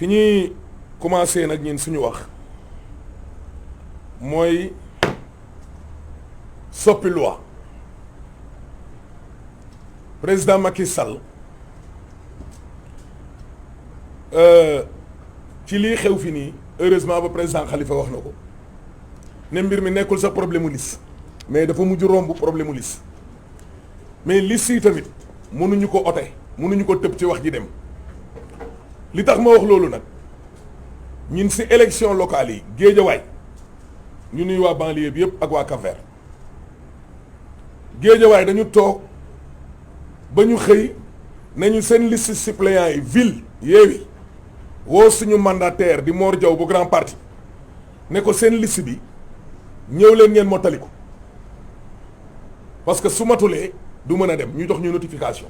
fi ñuy commencé nag ñun suñu wax mooy soppi loi président Macky Sall ci lii xew fi nii heureusement ba président Khalifa wax na ko ne mbir mi nekkul sa problème mu liste mais dafa mujj romb problème mu liste mais liste yi tamit mënuñu ko ote mënuñu ko tëb ci wax ji dem li tax ma wax loolu nag ñun si élection locale yi Géejawaay ñu nuy waa banlieue bi yëpp ak waa Cap-Vert Géejawaay dañu toog ba ñu xëy nañu seen liste suppléants yi ville Yewwi woo suñu mandataire di Mor Diaw bu grand parti ne ko seen liste bi ñëw leen ngeen mottali ko parce que su matulee du mën a dem ñu jox ñu notification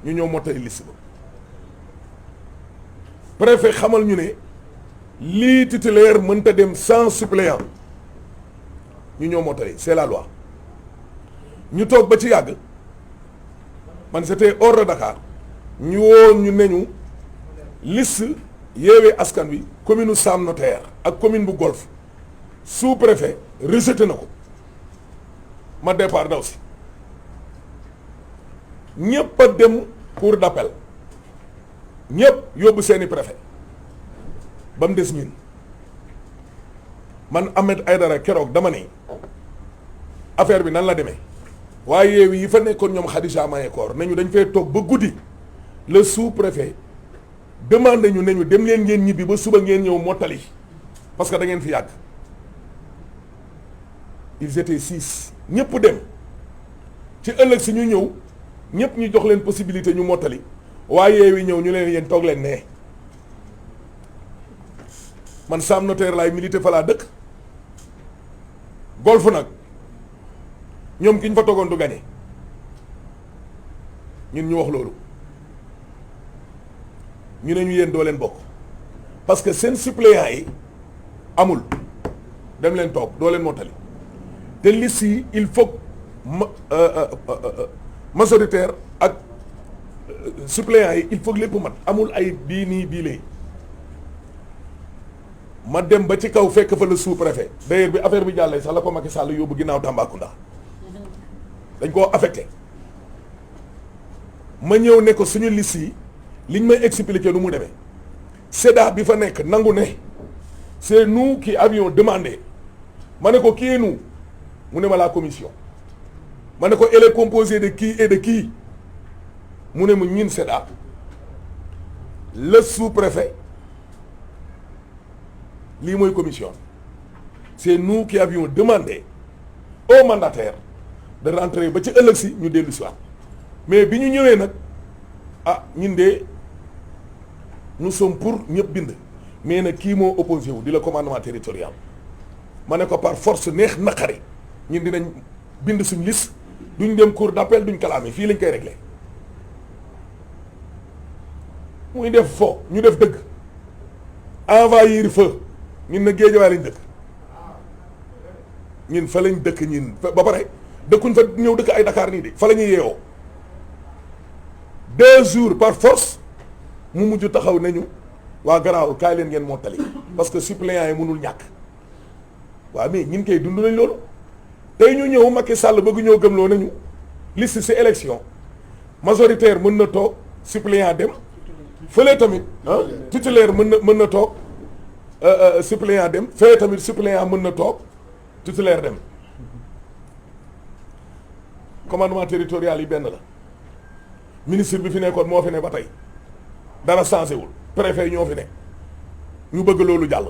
ñu ñëw mottali liste ba préfet xamal ñu ne lii titulaire mënta dem sans suppléant ñu ñëw mottali c'est la loi ñu toog ba ci yàgg man c'était hors de Dakar ñu woon ñu ne ñu liste Yewwi Askan Wi commune u Sam Notaire ak commune bu Golf sous-préfet rejeté na ko ma départ daw si ñëpp a dem cour d'appel ñëpp yóbbu seeni préfet ba mu des ñun man Ahmed Aïdara keroog dama ne affaire bi nan la demee waaye Yewwi yi fa nekkoon ñoom Khadija Mahécor nañu dañ fay toog ba guddi le sous-préfet demandé ñu ne ñu dem leen ngeen ñibbi ba suba ngeen ñëw mottali parce que da ngeen fi yàgg ils étaient 6 ñëpp dem ci ëllëg si ñu ñëw ñëpp ñu jox leen possibilité ñu mottali waaye Yewwi ñëw ñu leen yéen toog leen ne man Sam Notaire laay milité fa laa dëkk Golf nag ñoom ki ñu fa toogoon du gagné ñun ñu wax loolu ñu ne ñu yéen doo leen bokk parce que seen suppléants yi amul dem leen toog doo leen mottali te liste yi il faut majoritaire ak suppléants yi il faut lépp mat amul ay bii nii bii lee ma dem ba ci kaw fekk fa le sous-préfet d'ailleurs bi affaire bi jàllee sax la ko Macky Sall yóbbu ginnaaw Tambacounda dañ koo affecté ma ñëw ne ko suñu liste yi liñ may expliquer nu mu demee SEDA bi fa nekk nangu ne c'est nous qui avions demandé ma ne ko qui est nous mu ne ma la commission ma ne ko elle est composée de qui et de qui mu ne mu ñin SEDA le sous-préfet lii mooy commission c'est nous qui avions demandé au mandataire de rentrer ba ci ëllëg si ñu dellu si waat mais bi ñu ñëwee nag ah ñun de nous sommes pour ñëpp bind mais nag kii moo opposé wu di la commandement territorial ma ne ko par force neex naqari ñun dinañ bind suñ liste duñ dem cour d'appel duñ kalaame fii lañ koy réglé muy def fo ñu def dëgg envahir feu ñun na Géejawaay lañ dëkk ñun fa lañ dëkk ñun ba pare dëkkuñ fa ñëw dëkk ay Dakar nii de fa la ñuy yeewoo 2 jours par force mu mujj taxaw nañu waa garaawul kaay leen ngeen mottali parce que suppléants yi mënul ñàkk waaw mais ñun koy dund nañ loolu tey ñu ñëw Macky Sall bëgg ñëw gëmloo nañu liste ci élection majoritaire mën na toog suppléant dem fële tamit titulaire mën na toog suppléant dem fële tamit suppléant mën na toog titulaire dem commandement territorial yi benn la ministre bi fi nekkoon moo fi ne ba tey dara changé wul préfet ñoo fi ne ñu bëgg loolu jàll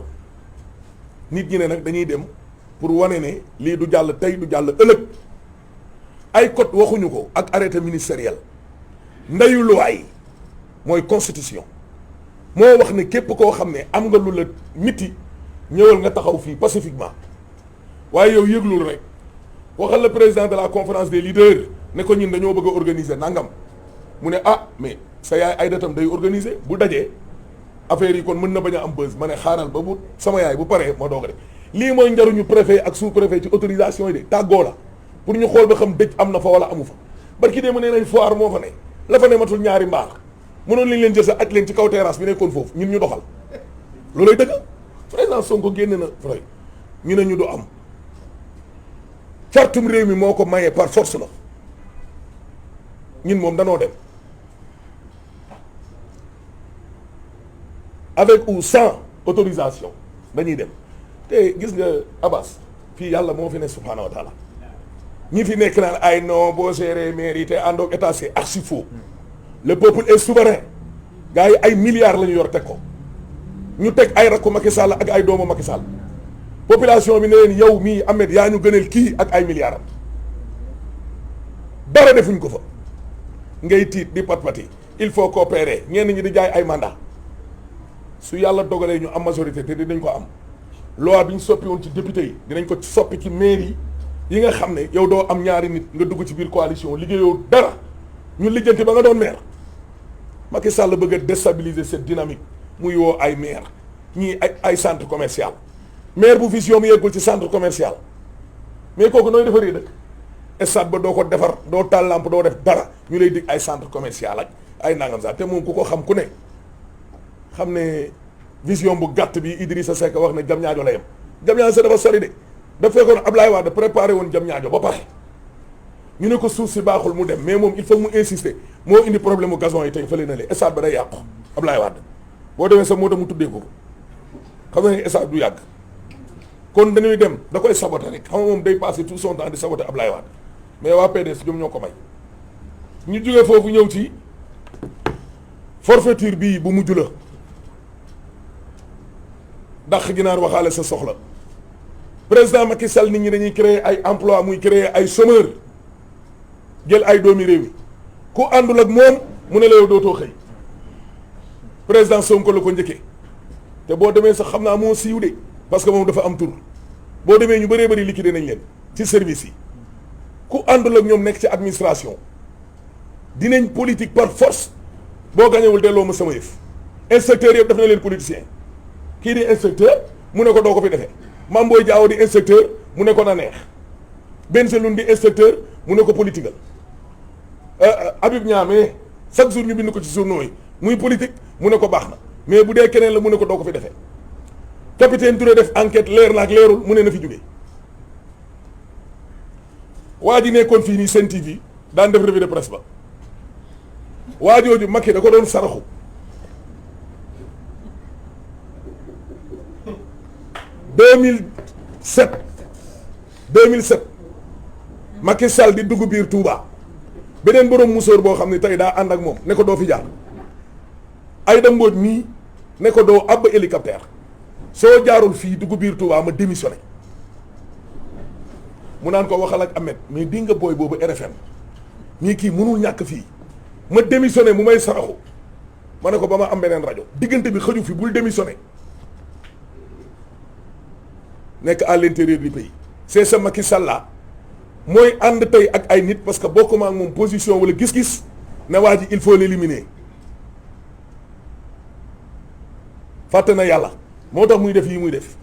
nit ñi ne nag dañuy dem pour wane ne lii du jàll tey du jàll ëllëg ay code waxuñu ko ak arrêté ministériel ndeyu loi mooy constitution moo wax ne képp koo xam ne am nga lu la miti ñëwal nga taxaw fii pacifiquement waaye yow yëglul rek waxal la président de la conférence des leaders ne ko ñun dañoo bëgg a organiser nangam mu ne ah mais sa yaay ay datam day organiser bu dajee affaire yi kon mën na bañ a am buzz ma ne xaaral ba bu sama yaay bu paree ma doog a def lii mooy njaruñu préfet ak sous préfet ci autorisation yi de tàggoo la pour ñu xool ba xam dëj am na fa wala amu fa barki dee mu nee nañ foire moo fa ne la fa ne matul ñaari mbaar mënoon lañ leen jël sa aj leen ci kaw terrasse bi nekkoon foofu ñun ñu doxal loolay dëgg président Sonko génn na vrai ñu ne ñu du am cartum réew mi moo ko mayee par force la ñun moom danoo dem avec ou sans autorisation dañuy dem te gis nga Abbas fii yàlla moo fi ne subhaanahu wa taala ñi fi nekk naan ay non boo géré mairie te àndoog état c'est archi faux le peuple est souverain gars yi ay milliards la ñu yor teg ko ñu teg ay rakku Macky Sall ak ay doomu Macky Sall population bi ne leen yow mii Ahmed yaa ñu gënal kii ak ay milliards am dara defuñ ko fa ngay tiit di pat-pati il faut coopérer ñenn ñi di jaay ay mandat su yàlla dogalee ñu am majorité te dinañ ko am loi bi ñu soppi woon ci député yi dinañ ko soppi ci mairie yi nga xam ne yow doo am ñaari nit nga dugg ci biir coalition liggéeyoo dara ñu lijjanti ba nga doon maire Macky Sall bëgg a déstabiliser cette dynamique muy woo ay maire ñii ay centre commercial maire bu vision mu yeggul ci centre commercial mais kooku nooy defaree dëkk stade ba doo ko defar doo taal lampe doo def dara ñu lay dig ay centre commercial ak ay nangam sax te moom ku ko xam ku ne xam ne vision bu gàtt bi Idrissa Seck wax ne Diamniadio la yem Diamniadio sa dafa sori de dafa fekkoon Ablaye Wade préparé woon Diamniadio ba pare ñu ne ko suuf si baaxul mu dem mais moom il faut mu insister moo indi problème mu gazon yi tey fële na le stade ba day yàqu Ablaye Wade boo demee sa moo tax mu tuddee ko xam nga ne stade du yàgg kon dañuy dem da koy saboter rek xam nga moom day passer tout son temps di saboter Ablaye Wade mais waa PDS ñoom ñoo ko may ñu jógee foofu ñëw ci forfaiture bii bu mujj la dàq ginaar waxaale sa soxla président Macky Sall nit ñi dañuy créer ay emploi muy créer ay chômeur jël ay doomi réew mi ku àndul ak moom mu ne la yow dootoo xëy président Sonko la ko njëkkee te boo demee sax xam naa moo siiw de parce que moom dafa am tur boo demee ñu bëree bëri liquidé nañ leen ci service yi ku àndul ak ñoom nekk ci administration dinañ politique par force boo gañewul delloo ma sama yëf inspecteur yëpp def na leen politicien kii di inspecteur mu ne ko doo ko fi defee Mame Boye Diao di inspecteur mu ne ko na neex Bengelloune di inspecteur mu ne ko politigal Habib Niamé chaque jour ñu bind ko ci journaux yi muy politique mu ne ko baax na mais bu dee keneen la mu ne ko doo ko fi defee capitaine Touré def enquête leer na ak leerul mu ne na fi jógee waa ji nekkoon fii nii Sen TV daan def revue de presse ba waa jooju Macky da ko doon saraxu 2007 Macky Sall di dugg biir Touba beneen borom musóor boo xam ne tey daa ànd ak moom ne ko doo fi jaar Aïda Mbodj mii ne ko doo àbb hélicoptère soo jaarul fii dugg biir Touba ma démissionné mu naan ko waxal ak Ahmed mais di nga booy boobu RFM nii kii mënul ñàkk fii ma démissionné mu may saraxu ma ne ko ba ma am beneen rajo diggante bi xëju fi bul démissionné nekk à l'intérieur du pays c'est ce Macky Sall la mooy ànd tey ak ay nit parce que bokkuma ak moom position wala gis-gis ne waa ji il faut l'éliminer fàtte na yàlla moo tax muy def yi muy def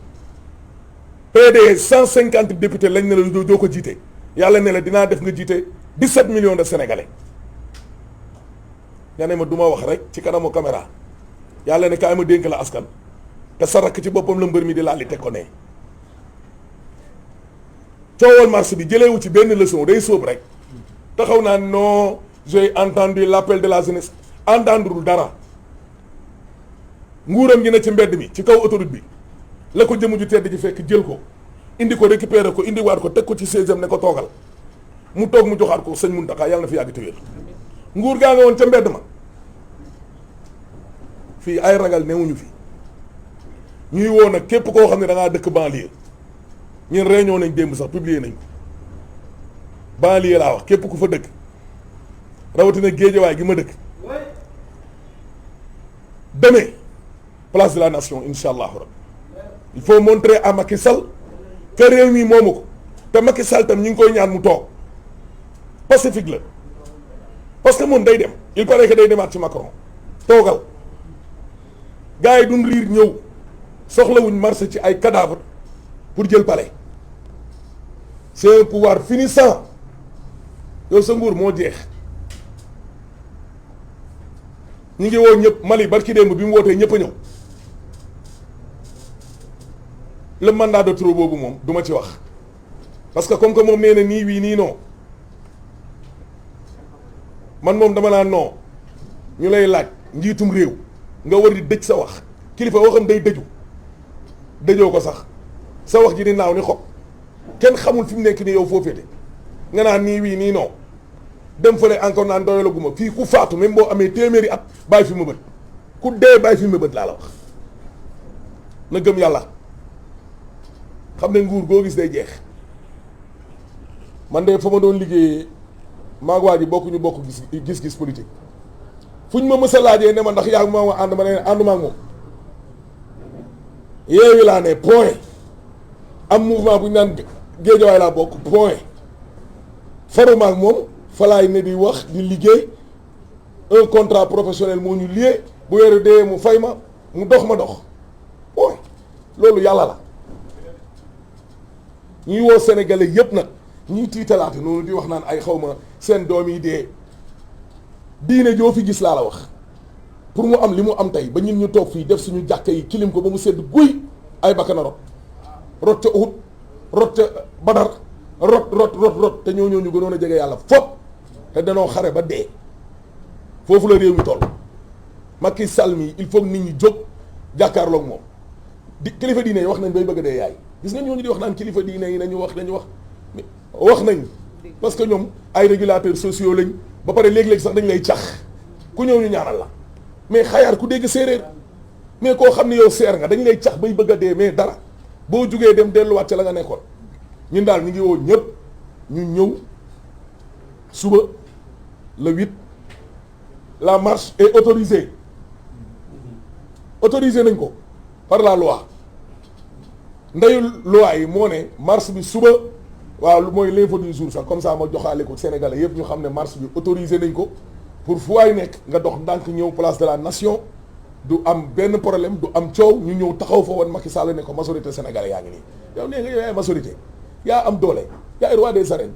PDS 150 députés lañ ne la doo ko jiite yàlla ne la dinaa def nga jiite 17 millions de sénégalais nga ne ma du ma wax rek ci kanamu caméra yàlla ne kaay ma dénk la askan te sa rakk ci boppam la mbër mi di laal li teg ko ne coowal marché bi jëleewu ci benn leçon day sóob rek taxaw naa non j'ai entendu l'appel de la jeunesse entendrul dara nguuram gi ne ci mbedd mi ci kaw autoroute bi la ko jëmu ju tedd ji fekk jël ko indi ko récupérer ko indi waat ko teg ko ci 16e ne ko toogal mu toog mu joxaat ko sëñ Mountakha yàlla na fi yàgg te wér nguur gaa nga woon ca mbedd ma fii ay ragal newuñu fi ñuy woo nag képp koo xam ne da ngaa dëkk banlieue ñun réunion nañ démb sax publier nañ ko banlieue laa wax képp ku fa dëkk rawatina géejawaay gi ma dëkk demain place de la nation incha allahu rabbi il faut montrer à Macky Sall que réew mi moomu ko te Macky Sall tam ñu ngi koy ñaan mu toog pacifique la parce que moom day dem il paraît que day demaat ci Macron toogal gars yi duñ riir ñëw soxlawuñ marché ci ay cadavre pour jël palais c'est un pouvoir finissant yow sa nguur moo jeex ñu ngi woo ñëpp Mali barki démb bi mu wootee ñëpp a ñëw le mandat de trop boobu moom du ma ci wax parce que comme que moom nee na nii wii nii non man moom dama naan non ñu lay laaj njiitum réew nga war di dëj sa wax kilifa waxam day dëju dëjoo ko sax sa wax ji di naaw ni xob kenn xamul fi mu nekk nii yow foo féete nga naan nii wii nii non dem fële encore naan doyalaguma fii ku faatu même boo amee téeméeri at bàyyi fi ma bët ku dee bàyyi fi ma bët laa la wax na gëm yàlla xam ne nguur goo gis day jeex man de fa ma doon liggéeyee maag waa ji bokkuñu bokk gis-gis politique fuñ ma mës a laajee ne ma ndax yaa ngi ma ànd ma ne ànduma ak moom Yewwi laa ne point am mouvement bu ñu naan Géejawaay laa bokk point faruma ak moom falaay ne di wax di liggéey un contrat professionnel moo ñu lié bu weeru dee mu fay ma mu dox ma dox point loolu yàlla la ñuy woo sénégalais yépp nag ñuy tiitalaate noonu di wax naan ay xaw ma seen doom yi dee diine joo fi gis laa la wax pour mu am li mu am tey ba ñun ñu toog fii def suñu jàkka yi kilim ko ba mu sedd guy ay bakkana rot ca Uhud rot ca Badar rot te ñoo ñu gënoon a jege yàlla fop te danoo xare ba dee foofu la réew mi toll Macky Sall mi il faut que nit ñi jóg jàkkaarloog moom di kilifa diine yi wax nañ bay bëgg a dee yaay gis nga ñooñu di wax naan kilifa diine yi nañu wax nañ parce que ñoom ay régulateurs sociaux lañ ba pare léeg-léeg sax dañ lay cax ku ñëw ñu ñaanal la mais xayaar ku dégg séeréer mais koo xam ne yow seer nga dañ lay cax bay bëgg a dee mais dara boo jugee dem delluwaat ca la nga nekkoon ñun daal ñu ngi woo ñëpp ñu ñëw suba le 8 la marche est autorisée nañ ko par la loi ndeyu loi yi moo ne marche bi suba waaw mooy l'info du jour sax comme ça ma joxaale ko Sénégalais yëpp ñu xam ne marche bi autorisé nañ ko pour fu waay nekk nga dox ndànk ñëw place de la nation du am benn problème du am coow ñu ñëw taxaw fa woon Macky Sall ne ko majorité sénégalais yaa ngi nii yow nee nga yow yaay majorité yaa am doole yaay roi des arènes